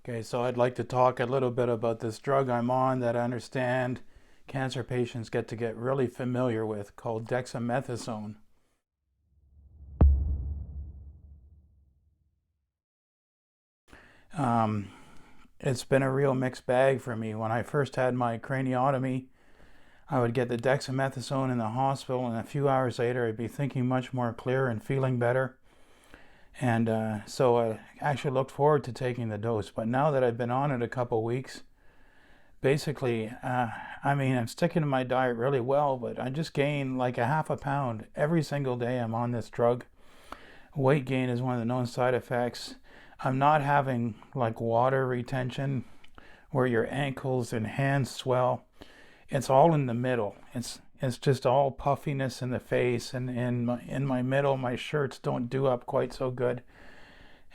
Okay, so I'd like to talk a little bit about this drug I'm on that I understand cancer patients get really familiar with, called dexamethasone. Um, it's been a real mixed bag for me. When I first had my craniotomy, I would get the dexamethasone in the hospital, and a few hours later, I'd be thinking much more clear and feeling better. And so I actually looked forward to taking the dose. But now that I've been on it a couple weeks, basically, I'm sticking to my diet really well, but I just gain like a half a pound every single day I'm on this drug. Weight gain is one of the known side effects. I'm not having like water retention where your ankles and hands swell. It's all in the middle. It's just all puffiness in the face, and in my middle, my shirts don't do up quite so good.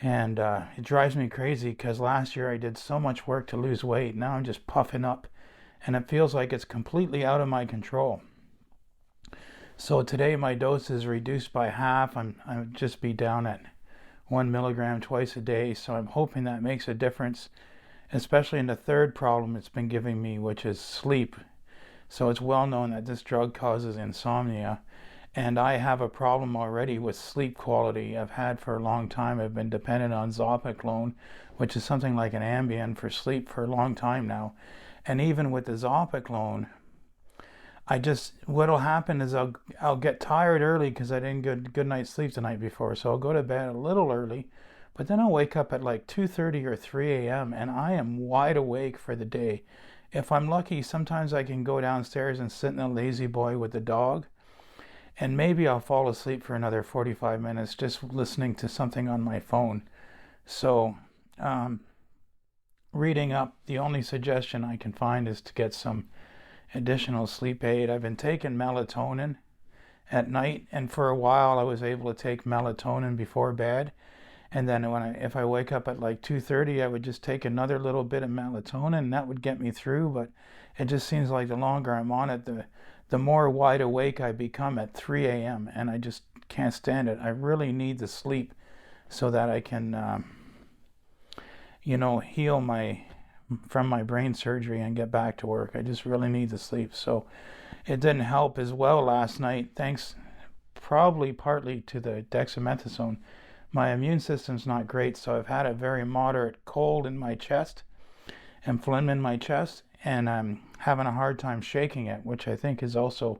And it drives me crazy because last year I did so much work to lose weight. Now I'm just puffing up, and it feels like it's completely out of my control. So today my dose is reduced by half. I'll just be down at 1 milligram twice a day. So I'm hoping that makes a difference, especially in the third problem it's been giving me, which is sleep. So it's well known that this drug causes insomnia. And I have a problem already with sleep quality. I've had for a long time. I've been dependent on Zopiclone, which is something like an Ambien for sleep, for a long time now. And even with the Zopiclone, what'll happen is I'll get tired early because I didn't get a good night's sleep the night before. So I'll go to bed a little early, but then I'll wake up at like 2:30 or 3 a.m. and I am wide awake for the day. If I'm lucky, sometimes I can go downstairs and sit in the lazy boy with the dog, and maybe I'll fall asleep for another 45 minutes just listening to something on my phone. So, um, reading up, the only suggestion I can find is to get some additional sleep aid. I've been taking melatonin at night, and for a while I was able to take melatonin before bed. And then if I wake up at like 2:30, I would just take another little bit of melatonin, and that would get me through. But it just seems like the longer I'm on it, the more wide awake I become at 3 a.m. and I just can't stand it. I really need the sleep so that I can, heal from my brain surgery and get back to work. I just really need the sleep. So it didn't help as well last night, thanks probably partly to the dexamethasone. My immune system's not great, so I've had a very moderate cold in my chest and phlegm in my chest, and I'm having a hard time shaking it, which I think is also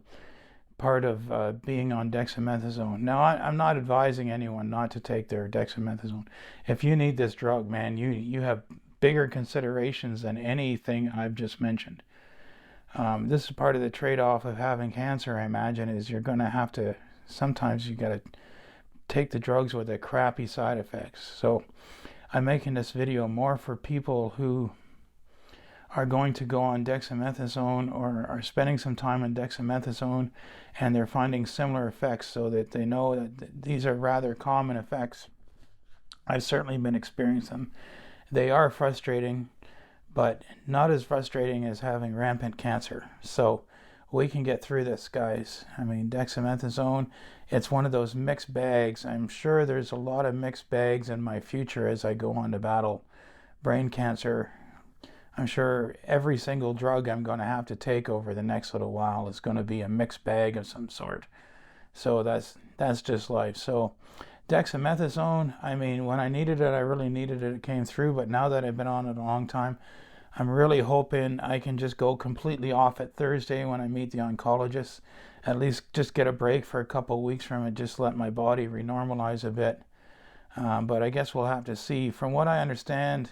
part of being on dexamethasone. Now, I'm not advising anyone not to take their dexamethasone. If you need this drug, man, you have bigger considerations than anything I've just mentioned. This is part of the trade-off of having cancer, I imagine, is you're going to have to, sometimes you got to take the drugs with the crappy side effects. So I'm making this video more for people who are going to go on dexamethasone or are spending some time on dexamethasone and they're finding similar effects, so that they know that these are rather common effects. I've certainly been experiencing them. They are frustrating, but not as frustrating as having rampant cancer. So we can get through this, guys. I mean, dexamethasone, it's one of those mixed bags. I'm sure there's a lot of mixed bags in my future as I go on to battle brain cancer. I'm sure every single drug I'm going to have to take over the next little while is going to be a mixed bag of some sort. So that's just life. So dexamethasone, I mean, when I needed it, I really needed it. It came through, but now that I've been on it a long time, I'm really hoping I can just go completely off it Thursday when I meet the oncologist. At least just get a break for a couple of weeks from it, just let my body renormalize a bit. But I guess we'll have to see. From what I understand,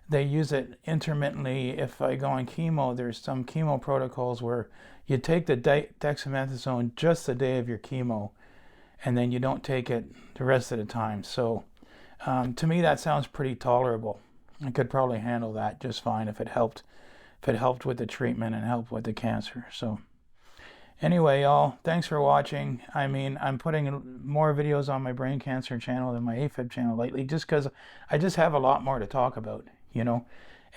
they use it intermittently. If I go on chemo, there's some chemo protocols where you take the dexamethasone just the day of your chemo, and then you don't take it the rest of the time. So to me, that sounds pretty tolerable. I could probably handle that just fine if it helped with the treatment and helped with the cancer. So anyway, y'all, thanks for watching. I mean, I'm putting more videos on my brain cancer channel than my AFib channel lately, just because I just have a lot more to talk about,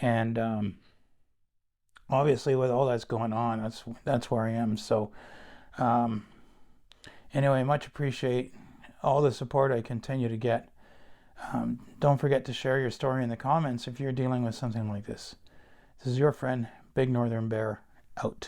and obviously with all that's going on, that's where I am. So anyway, much appreciate all the support I continue to get. Don't forget to share your story in the comments if you're dealing with something like this. This is your friend, Big Northern Bear, out.